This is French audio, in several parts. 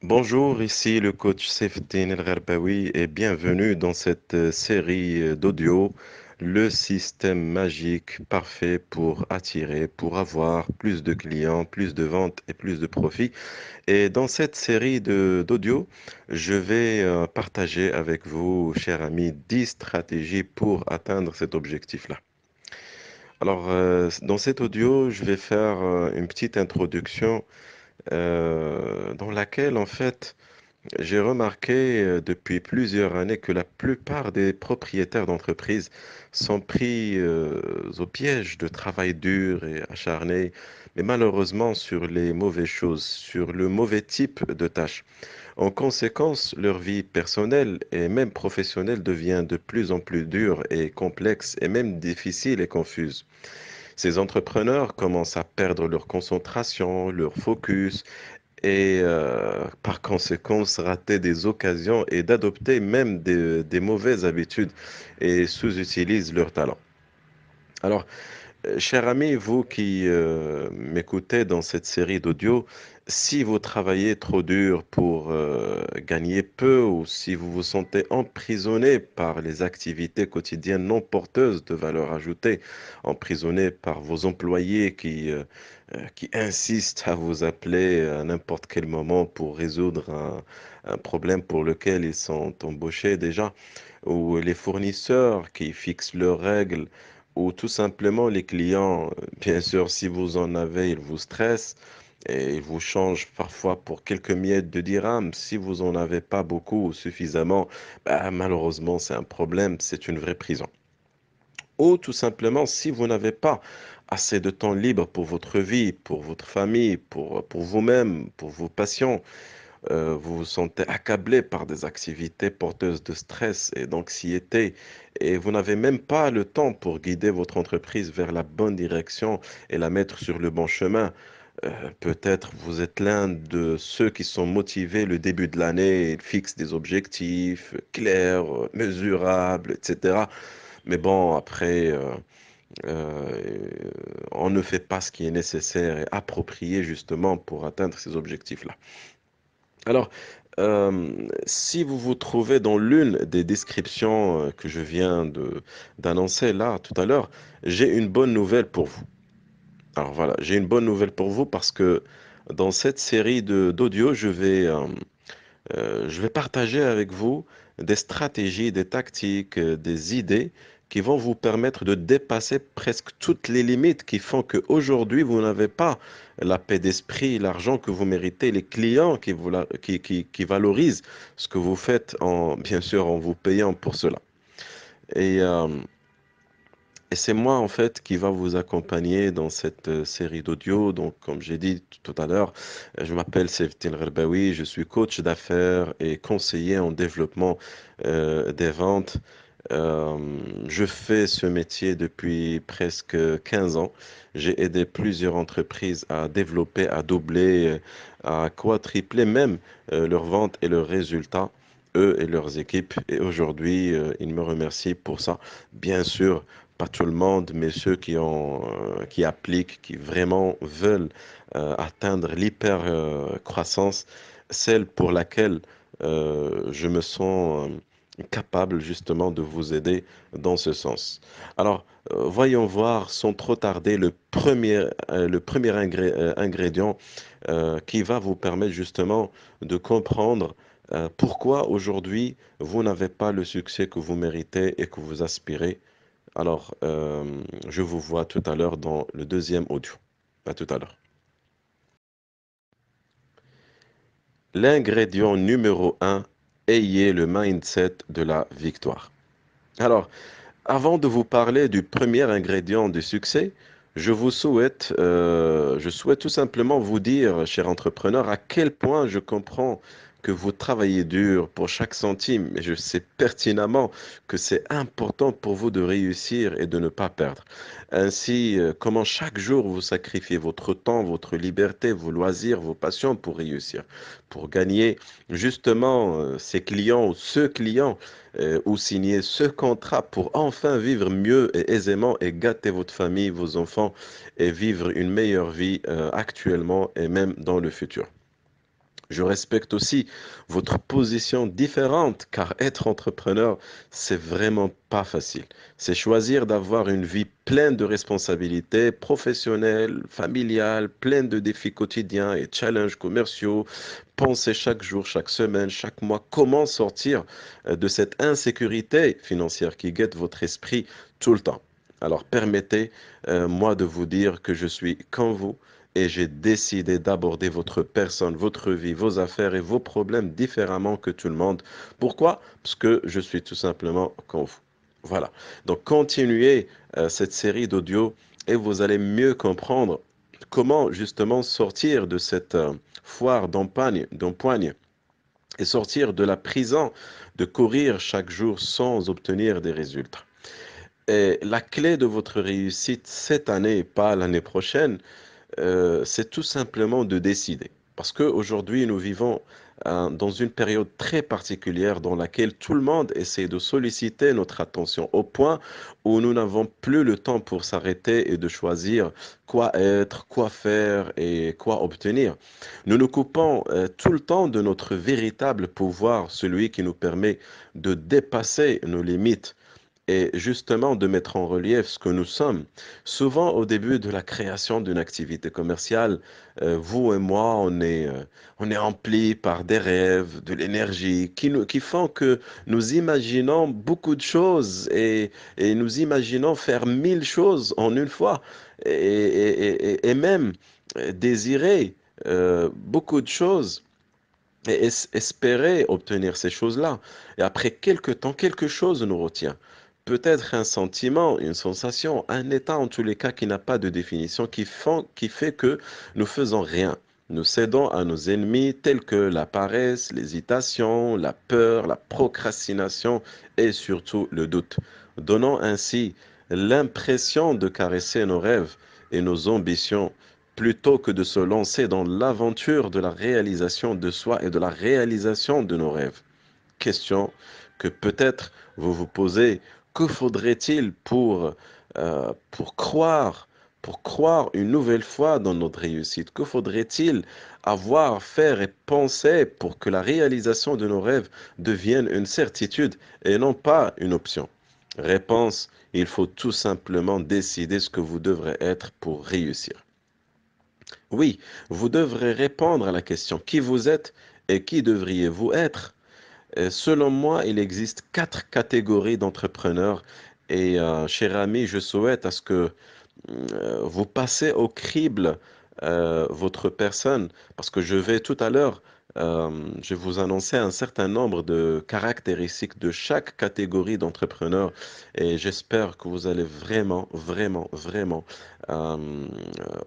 Bonjour, ici le coach Sefdin El Gherbaoui et bienvenue dans cette série d'audio, le système magique parfait pour attirer, pour avoir plus de clients, plus de ventes et plus de profits. Et dans cette série d'audio, je vais partager avec vous, chers amis, 10 stratégies pour atteindre cet objectif-là. Alors, dans cet audio, je vais faire une petite introduction dans laquelle, en fait, j'ai remarqué depuis plusieurs années que la plupart des propriétaires d'entreprises sont pris au piège de travail dur et acharné, mais malheureusement sur les mauvaises choses, sur le mauvais type de tâches. En conséquence, leur vie personnelle et même professionnelle devient de plus en plus dure et complexe et même difficile et confuse. Ces entrepreneurs commencent à perdre leur concentration, leur focus et par conséquent rater des occasions et d'adopter même des mauvaises habitudes et sous-utilisent leur talent. Alors, cher ami, vous qui m'écoutez dans cette série d'audio, si vous travaillez trop dur pour gagner peu ou si vous vous sentez emprisonné par les activités quotidiennes non porteuses de valeur ajoutée, emprisonné par vos employés qui insistent à vous appeler à n'importe quel moment pour résoudre un problème pour lequel ils sont embauchés déjà, ou les fournisseurs qui fixent leurs règles, ou tout simplement les clients, bien sûr, si vous en avez, ils vous stressent et ils vous changent parfois pour quelques miettes de dirham. Si vous en avez pas beaucoup ou suffisamment, bah, malheureusement, c'est un problème, c'est une vraie prison. Ou tout simplement, si vous n'avez pas assez de temps libre pour votre vie, pour votre famille, pour vous-même, pour vos patients, vous vous sentez accablé par des activités porteuses de stress et d'anxiété et vous n'avez même pas le temps pour guider votre entreprise vers la bonne direction et la mettre sur le bon chemin. Peut-être vous êtes l'un de ceux qui sont motivés le début de l'année, ils fixent des objectifs clairs, mesurables, etc. Mais bon, après, euh, on ne fait pas ce qui est nécessaire et approprié justement pour atteindre ces objectifs-là. Alors, si vous vous trouvez dans l'une des descriptions que je viens d'annoncer là tout à l'heure, j'ai une bonne nouvelle pour vous. Alors voilà, j'ai une bonne nouvelle pour vous parce que dans cette série d'audio, je vais partager avec vous des stratégies, des tactiques, des idées qui vont vous permettre de dépasser presque toutes les limites qui font qu'aujourd'hui, vous n'avez pas la paix d'esprit, l'argent que vous méritez, les clients qui valorisent ce que vous faites, bien sûr, en vous payant pour cela. Et, euh, et c'est moi, en fait, qui va vous accompagner dans cette série d'audio. Donc, comme j'ai dit tout à l'heure, je m'appelle Seftin Gherbaoui, je suis coach d'affaires et conseiller en développement des ventes. Euh, je fais ce métier depuis presque 15 ans. J'ai aidé plusieurs entreprises à développer, à doubler, à quadrupler même leurs ventes et leurs résultats, eux et leurs équipes. Et aujourd'hui, ils me remercient pour ça. Bien sûr, pas tout le monde, mais ceux qui appliquent, qui vraiment veulent atteindre l'hyper croissance, celle pour laquelle je me sens capable justement de vous aider dans ce sens. Alors, voyons voir sans trop tarder le premier ingrédient qui va vous permettre justement de comprendre pourquoi aujourd'hui vous n'avez pas le succès que vous méritez et que vous aspirez. Alors, je vous vois tout à l'heure dans le deuxième audio. À tout à l'heure. L'ingrédient numéro un, ayez le mindset de la victoire. Alors, avant de vous parler du premier ingrédient du succès, je souhaite tout simplement vous dire, cher entrepreneur, à quel point je comprends que vous travaillez dur pour chaque centime et je sais pertinemment que c'est important pour vous de réussir et de ne pas perdre. Ainsi, comment chaque jour vous sacrifiez votre temps, votre liberté, vos loisirs, vos passions pour réussir, pour gagner justement ces clients ou ce client ou signer ce contrat pour enfin vivre mieux et aisément et gâter votre famille, vos enfants et vivre une meilleure vie actuellement et même dans le futur. Je respecte aussi votre position différente, car être entrepreneur, c'est vraiment pas facile. C'est choisir d'avoir une vie pleine de responsabilités professionnelles, familiales, pleine de défis quotidiens et challenges commerciaux. Penser chaque jour, chaque semaine, chaque mois, comment sortir de cette insécurité financière qui guette votre esprit tout le temps. Alors permettez-moi de vous dire que je suis comme vous et j'ai décidé d'aborder votre personne, votre vie, vos affaires et vos problèmes différemment que tout le monde. Pourquoi? Parce que je suis tout simplement comme vous. Voilà. Donc continuez cette série d'audio et vous allez mieux comprendre comment justement sortir de cette foire d'empoigne et sortir de la prison de courir chaque jour sans obtenir des résultats. Et la clé de votre réussite cette année et pas l'année prochaine, c'est tout simplement de décider. Parce qu'aujourd'hui, nous vivons dans une période très particulière dans laquelle tout le monde essaie de solliciter notre attention au point où nous n'avons plus le temps pour s'arrêter et de choisir quoi être, quoi faire et quoi obtenir. Nous nous coupons tout le temps de notre véritable pouvoir, celui qui nous permet de dépasser nos limites et justement de mettre en relief ce que nous sommes. Souvent, au début de la création d'une activité commerciale, vous et moi, on est remplis par des rêves, de l'énergie qui font que nous imaginons beaucoup de choses et nous imaginons faire 1000 choses en une fois et même désirer beaucoup de choses et espérer obtenir ces choses-là. Et après quelque temps, quelque chose nous retient. Peut-être un sentiment, une sensation, un état en tous les cas qui n'a pas de définition, qui fait que nous faisons rien. Nous cédons à nos ennemis tels que la paresse, l'hésitation, la peur, la procrastination et surtout le doute, donnant ainsi l'impression de caresser nos rêves et nos ambitions plutôt que de se lancer dans l'aventure de la réalisation de soi et de la réalisation de nos rêves. Question que peut-être vous vous posez, que faudrait-il pour croire une nouvelle fois dans notre réussite? Que faudrait-il avoir, faire et penser pour que la réalisation de nos rêves devienne une certitude et non pas une option? Réponse, il faut tout simplement décider ce que vous devrez être pour réussir. Oui, vous devrez répondre à la question qui vous êtes et qui devriez-vous être. Selon moi, il existe quatre catégories d'entrepreneurs et cher ami, je souhaite à ce que vous passez au crible votre personne parce que je vais tout à l'heure, je vais vous annoncer un certain nombre de caractéristiques de chaque catégorie d'entrepreneurs et j'espère que vous allez vraiment euh,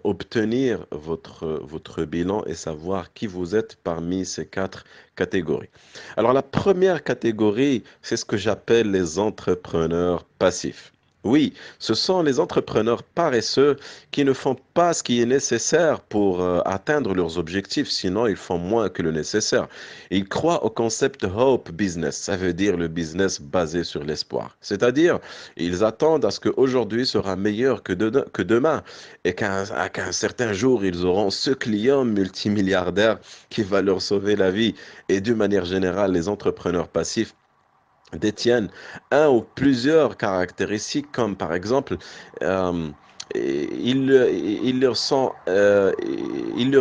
obtenir votre bilan et savoir qui vous êtes parmi ces quatre catégories. Alors la première catégorie, c'est ce que j'appelle les entrepreneurs passifs. Oui, ce sont les entrepreneurs paresseux qui ne font pas ce qui est nécessaire pour atteindre leurs objectifs, sinon ils font moins que le nécessaire. Ils croient au concept hope business, ça veut dire le business basé sur l'espoir. C'est-à-dire, ils attendent à ce qu'aujourd'hui sera meilleur que demain et qu'un certain jour, ils auront ce client multimilliardaire qui va leur sauver la vie. Et d'une manière générale, les entrepreneurs passifs détiennent un ou plusieurs caractéristiques, comme par exemple, euh, il leur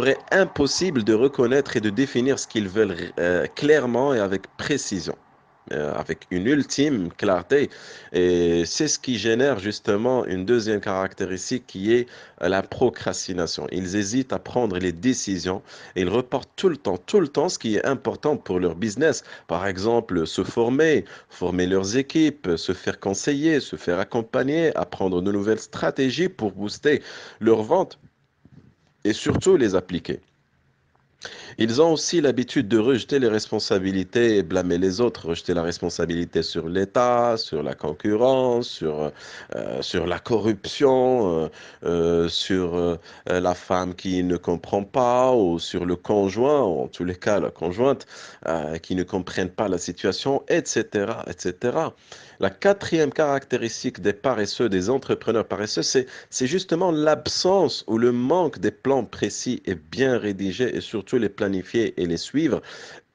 est impossible de reconnaître et de définir ce qu'ils veulent clairement et avec précision. Avec une ultime clarté. Et c'est ce qui génère justement une deuxième caractéristique qui est la procrastination. Ils hésitent à prendre les décisions et ils reportent tout le temps ce qui est important pour leur business. Par exemple, se former, former leurs équipes, se faire conseiller, se faire accompagner, apprendre de nouvelles stratégies pour booster leurs ventes et surtout les appliquer. Ils ont aussi l'habitude de rejeter les responsabilités et blâmer les autres, rejeter la responsabilité sur l'État, sur la concurrence, sur la corruption, sur la femme qui ne comprend pas ou sur le conjoint, ou en tous les cas la conjointe, qui ne comprennent pas la situation, etc., etc. La quatrième caractéristique des paresseux, des entrepreneurs paresseux, c'est justement l'absence ou le manque des plans précis et bien rédigés et surtout surtout les planifier et les suivre.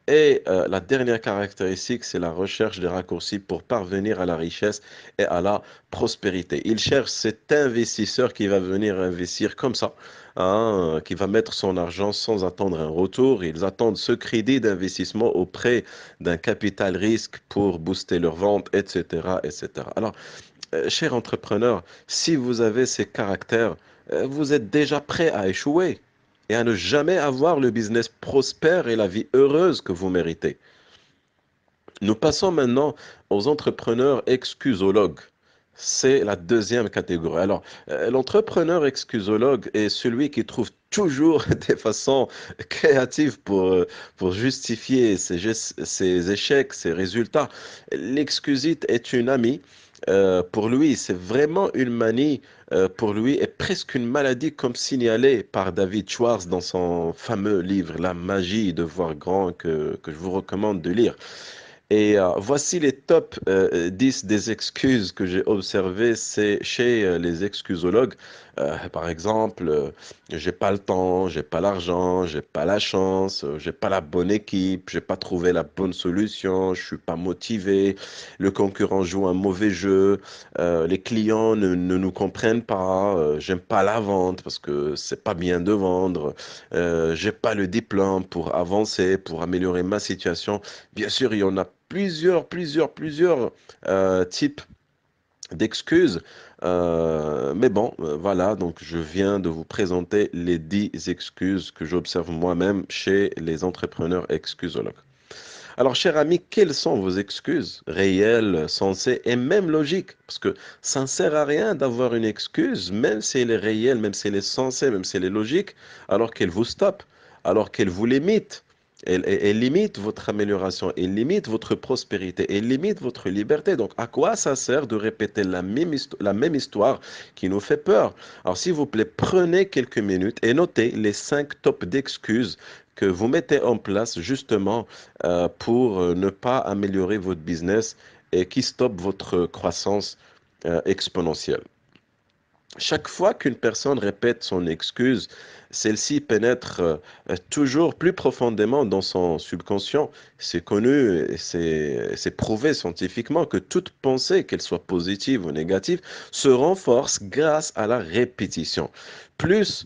Et la dernière caractéristique, c'est la recherche des raccourcis pour parvenir à la richesse et à la prospérité. Il cherche cet investisseur qui va venir investir comme ça, hein, qui va mettre son argent sans attendre un retour. Ils attendent ce crédit d'investissement auprès d'un capital risque pour booster leur vente, etc., etc. Alors, cher entrepreneur, si vous avez ces caractères, vous êtes déjà prêt à échouer et à ne jamais avoir le business prospère et la vie heureuse que vous méritez. Nous passons maintenant aux entrepreneurs excusologues. C'est la deuxième catégorie. Alors, l'entrepreneur excusologue est celui qui trouve toujours des façons créatives pour justifier ses échecs, ses résultats. L'excusite est une amie. Pour lui, c'est vraiment une manie. Pour lui, est presque une maladie, comme signalé par David Schwartz dans son fameux livre La magie de voir grand que je vous recommande de lire. Et voici les top 10 des excuses que j'ai observées c'est chez les excusologues. Par exemple, j'ai pas le temps, j'ai pas l'argent, j'ai pas la chance, j'ai pas la bonne équipe, j'ai pas trouvé la bonne solution, je suis pas motivé, le concurrent joue un mauvais jeu, les clients ne nous comprennent pas, j'aime pas la vente parce que c'est pas bien de vendre, j'ai pas le diplôme pour avancer, pour améliorer ma situation. Bien sûr, il y en a plusieurs types d'excuses. Mais bon, voilà, donc je viens de vous présenter les 10 excuses que j'observe moi-même chez les entrepreneurs excusologues. Alors, cher ami, quelles sont vos excuses réelles, sensées et même logiques? Parce que ça ne sert à rien d'avoir une excuse, même si elle est réelle, même si elle est sensée, même si elle est logique, alors qu'elle vous stoppe, alors qu'elle vous limite. Elle limite votre amélioration, elle limite votre prospérité, elle limite votre liberté. Donc, à quoi ça sert de répéter la même histoire qui nous fait peur? Alors, s'il vous plaît, prenez quelques minutes et notez les 5 tops d'excuses que vous mettez en place justement pour ne pas améliorer votre business et qui stoppe votre croissance exponentielle. Chaque fois qu'une personne répète son excuse, celle-ci pénètre toujours plus profondément dans son subconscient. C'est connu et c'est prouvé scientifiquement que toute pensée, qu'elle soit positive ou négative, se renforce grâce à la répétition. Plus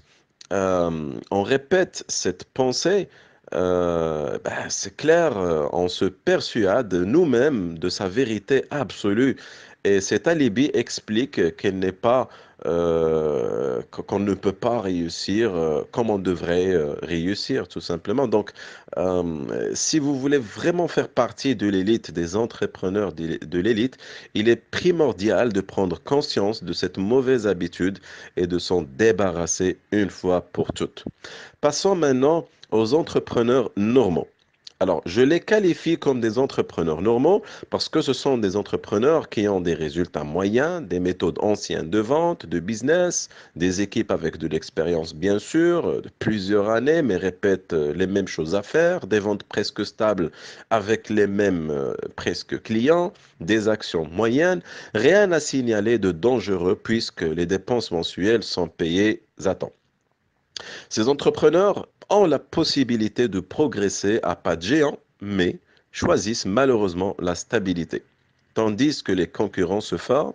on répète cette pensée, ben, c'est clair, on se persuade nous-mêmes de sa vérité absolue. Et cet alibi explique qu'elle n'est pas, qu'on ne peut pas réussir comme on devrait réussir, tout simplement. Donc, si vous voulez vraiment faire partie de l'élite des entrepreneurs de l'élite, il est primordial de prendre conscience de cette mauvaise habitude et de s'en débarrasser une fois pour toutes. Passons maintenant aux entrepreneurs normaux. Alors, je les qualifie comme des entrepreneurs normaux parce que ce sont des entrepreneurs qui ont des résultats moyens, des méthodes anciennes de vente, de business, des équipes avec de l'expérience bien sûr, de plusieurs années, mais répètent les mêmes choses à faire, des ventes presque stables avec les mêmes presque clients, des actions moyennes, rien à signaler de dangereux puisque les dépenses mensuelles sont payées à temps. Ces entrepreneurs ont la possibilité de progresser à pas de géant, mais choisissent malheureusement la stabilité. Tandis que les concurrents se forment,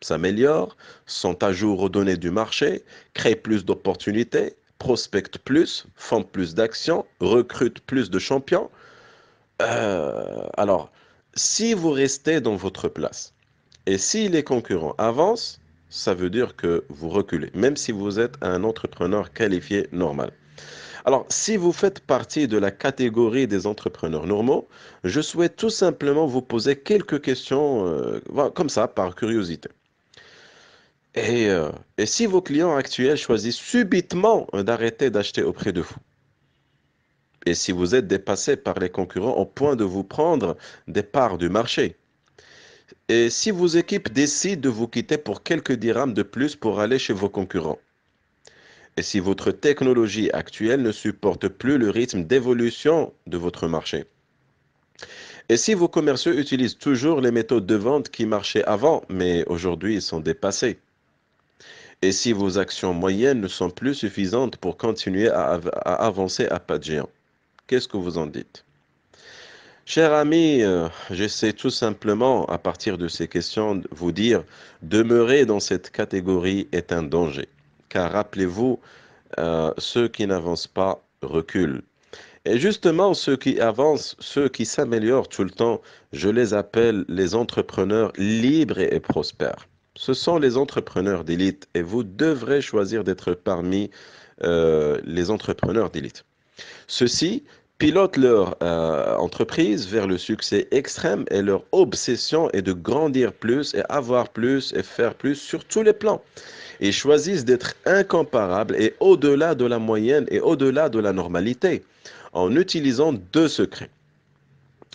s'améliorent, sont à jour aux données du marché, créent plus d'opportunités, prospectent plus, font plus d'actions, recrutent plus de champions. Alors, si vous restez dans votre place, et si les concurrents avancent, ça veut dire que vous reculez, même si vous êtes un entrepreneur qualifié normal. Alors, si vous faites partie de la catégorie des entrepreneurs normaux, je souhaite tout simplement vous poser quelques questions voilà, comme ça, par curiosité. Et, euh, et si vos clients actuels choisissent subitement d'arrêter d'acheter auprès de vous, et si vous êtes dépassé par les concurrents au point de vous prendre des parts du marché, et si vos équipes décident de vous quitter pour quelques dirhams de plus pour aller chez vos concurrents, et si votre technologie actuelle ne supporte plus le rythme d'évolution de votre marché, et si vos commerciaux utilisent toujours les méthodes de vente qui marchaient avant, mais aujourd'hui ils sont dépassés, Et si vos actions moyennes ne sont plus suffisantes pour continuer à avancer à pas de géant, qu'est-ce que vous en dites? Cher ami, j'essaie tout simplement, à partir de ces questions, de vous dire, demeurer dans cette catégorie est un danger. Car rappelez-vous, ceux qui n'avancent pas reculent. Et justement, ceux qui avancent, ceux qui s'améliorent tout le temps, je les appelle les entrepreneurs libres et prospères. Ce sont les entrepreneurs d'élite et vous devrez choisir d'être parmi les entrepreneurs d'élite. Ceux-ci pilotent leur entreprise vers le succès extrême et leur obsession est de grandir plus et avoir plus et faire plus sur tous les plans. Ils choisissent d'être incomparables et au-delà de la moyenne et au-delà de la normalité en utilisant deux secrets.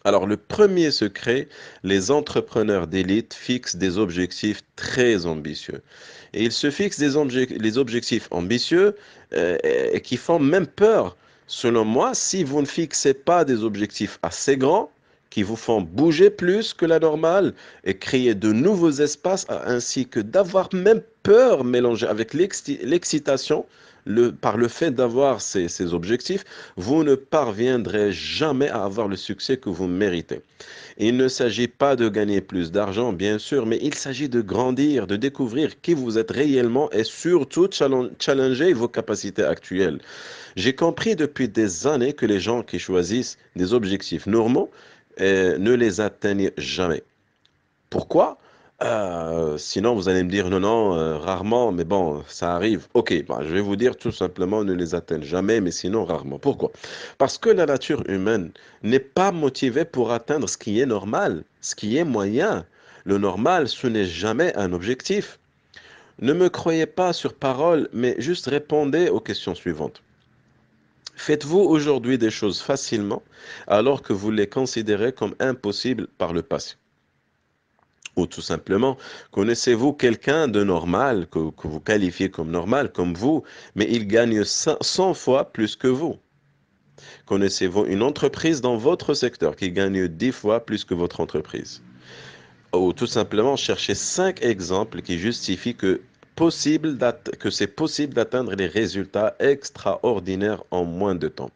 Alors, le premier secret, les entrepreneurs d'élite fixent des objectifs très ambitieux. Et ils se fixent les objectifs ambitieux et qui font même peur. Selon moi, si vous ne fixez pas des objectifs assez grands, qui vous font bouger plus que la normale et créer de nouveaux espaces, ainsi que d'avoir même peur mélangée avec l'excitation, par le fait d'avoir ces objectifs, vous ne parviendrez jamais à avoir le succès que vous méritez. Il ne s'agit pas de gagner plus d'argent, bien sûr, mais il s'agit de grandir, de découvrir qui vous êtes réellement et surtout challenger vos capacités actuelles. J'ai compris depuis des années que les gens qui choisissent des objectifs normaux ne les atteignent jamais. Pourquoi? Sinon, vous allez me dire non, non, rarement, mais bon, ça arrive. Ok, bah, je vais vous dire tout simplement, ne les atteignent jamais, mais sinon rarement. Pourquoi? Parce que la nature humaine n'est pas motivée pour atteindre ce qui est normal, ce qui est moyen. Le normal, ce n'est jamais un objectif. Ne me croyez pas sur parole, mais juste répondez aux questions suivantes. Faites-vous aujourd'hui des choses facilement alors que vous les considérez comme impossibles par le passé? Ou tout simplement, connaissez-vous quelqu'un de normal, que vous qualifiez comme normal, comme vous, mais il gagne 100 fois plus que vous? Connaissez-vous une entreprise dans votre secteur qui gagne 10 fois plus que votre entreprise? Ou tout simplement, cherchez 5 exemples qui justifient que c'est possible d'atteindre les résultats extraordinaires en moins de temps.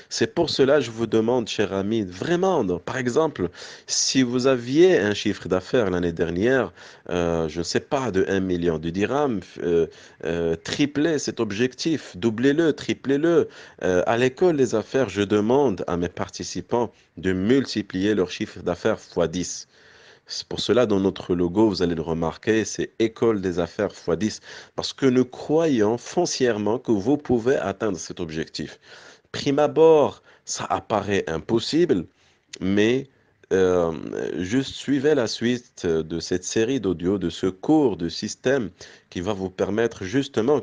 C'est pour cela que je vous demande, cher ami, vraiment, par exemple, si vous aviez un chiffre d'affaires l'année dernière, je ne sais pas, de 1 million de dirhams, triplez cet objectif, doublez-le, triplez-le. À l'école des affaires, je demande à mes participants de multiplier leur chiffre d'affaires fois 10. C'est pour cela, dans notre logo, vous allez le remarquer, c'est École des affaires x10, parce que nous croyons foncièrement que vous pouvez atteindre cet objectif. Prime abord, ça apparaît impossible, mais euh, juste suivez la suite de cette série d'audio, de ce cours de système qui va vous permettre justement,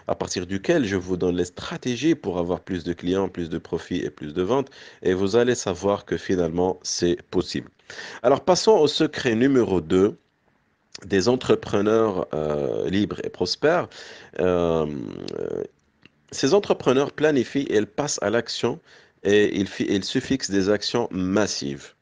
à partir duquel je vous donne les stratégies pour avoir plus de clients, plus de profits et plus de ventes, et vous allez savoir que finalement, c'est possible. Alors passons au secret numéro 2 des entrepreneurs libres et prospères. Euh, Ces entrepreneurs planifient et ils passent à l'action et ils se fixent des actions massives.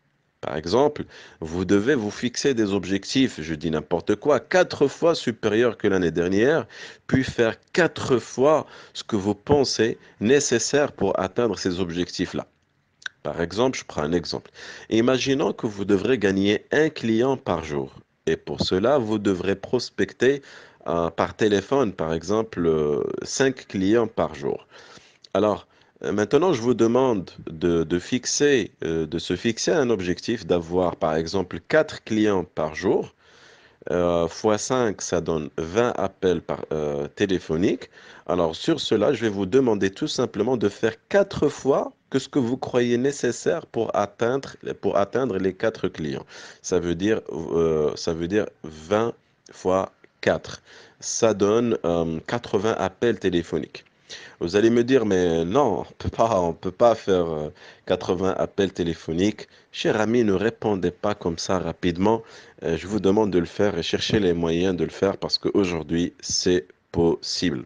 Par exemple, vous devez vous fixer des objectifs, je dis n'importe quoi, 4 fois supérieurs que l'année dernière, puis faire 4 fois ce que vous pensez nécessaire pour atteindre ces objectifs-là. Par exemple, je prends un exemple. Imaginons que vous devrez gagner un client par jour. Et pour cela, vous devrez prospecter par téléphone, par exemple, 5 clients par jour. Alors, maintenant, je vous demande de se fixer un objectif d'avoir, par exemple, 4 clients par jour fois 5, ça donne 20 appels téléphoniques. Alors, sur cela, je vais vous demander tout simplement de faire 4 fois que ce que vous croyez nécessaire pour atteindre les 4 clients. Ça veut dire 20 fois 4. Ça donne 80 appels téléphoniques. Vous allez me dire, mais non, on peut pas faire 80 appels téléphoniques. Cher ami, ne répondez pas comme ça rapidement. Je vous demande de le faire et cherchez les moyens de le faire parce qu'aujourd'hui, c'est possible.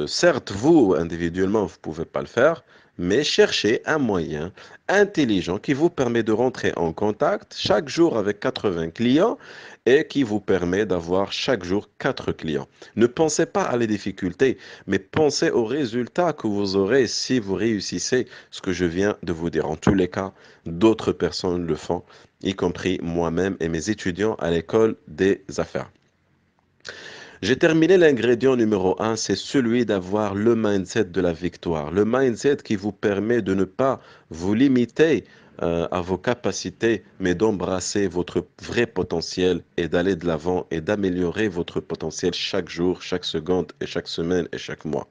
Certes, vous, individuellement, vous ne pouvez pas le faire, mais cherchez un moyen intelligent qui vous permet de rentrer en contact chaque jour avec 80 clients et qui vous permet d'avoir chaque jour 4 clients. Ne pensez pas à les difficultés, mais pensez aux résultats que vous aurez si vous réussissez ce que je viens de vous dire. En tous les cas, d'autres personnes le font, y compris moi-même et mes étudiants à l'école des affaires. J'ai terminé l'ingrédient numéro un, c'est celui d'avoir le mindset de la victoire. Le mindset qui vous permet de ne pas vous limiter à vos capacités, mais d'embrasser votre vrai potentiel et d'aller de l'avant et d'améliorer votre potentiel chaque jour, chaque seconde et chaque semaine et chaque mois.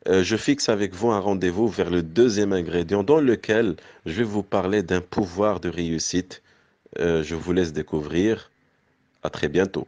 Je fixe avec vous un rendez-vous vers le deuxième ingrédient dans lequel je vais vous parler d'un pouvoir de réussite. Je vous laisse découvrir. À très bientôt.